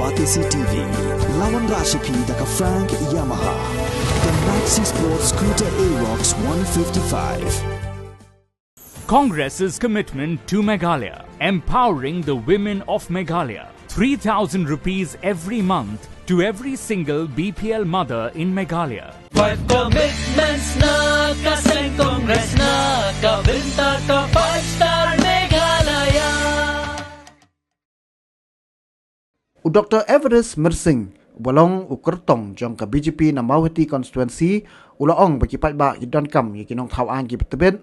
Batisi TV, lawan Rashipi daka Frank Yamaha, the Maxi Sports Scooter Arox 155. Congress's commitment to Meghalaya, empowering the women of Meghalaya. 3,000 rupees every month to every single BPL mother in Meghalaya. 5 commitments na kasing Congress na kabinta ka 5-star Meghalaya. Dr. Everest Mersing walong ukertong jong ka BJP na Mawati constituency ulaong bakipat ba Donkam yi Nongthaw an ki betebet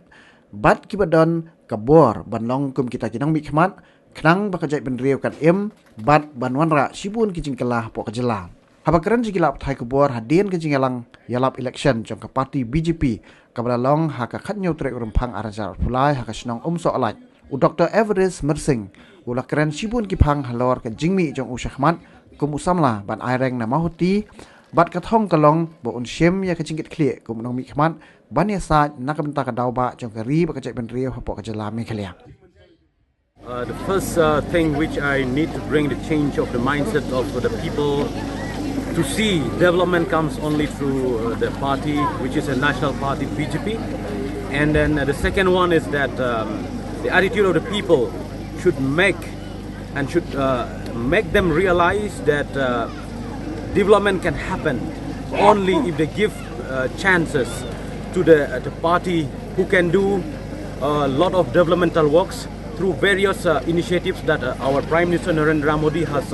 bat ki badon kabor banlong kum kita kinang mikmat Knang baka Jaidbynriew kan bat banwanra sibun kijing kelah po kejelang. Habakaran jigilap thai kubor hadin kijing elang yalap election jong ka parti BJP kabalalong haka khatnyo trek rumpang arajar pulai haka snong so alaj. Dr. Everest Mersing ulakran sibun kipang halor ka jingmi jong usyahmat kum usamla ban aireng na mahuti bat kathong kalong bo unsiem ya kacingit klie kum nong mikmat ban ya sa nakabenta ka dawba jong ka ri baka Jaidbynriew hapo kejelang Meghalaya. The first thing which I need to bring the change of the mindset of the people to see development comes only through the party, which is a national party, BJP. And then the second one is that the attitude of the people should make them realize that development can happen only if they give chances to the party who can do a lot of developmental works through various initiatives that our Prime Minister Narendra Modi has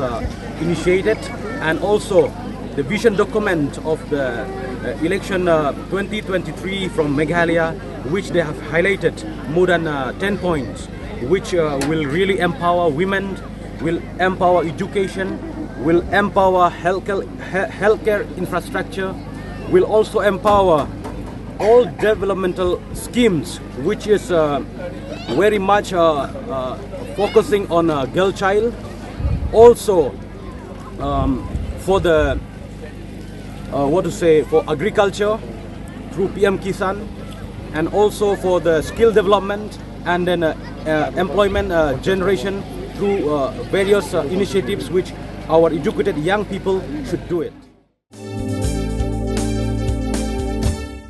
initiated, and also the vision document of the election 2023 from Meghalaya, which they have highlighted more than 10 points, which will really empower women, will empower education, will empower healthcare infrastructure, will also empower all developmental schemes, which is very much focusing on a girl child. Also for the for agriculture through PM Kisan, and also for the skill development and then employment generation through various initiatives which our educated young people should do it.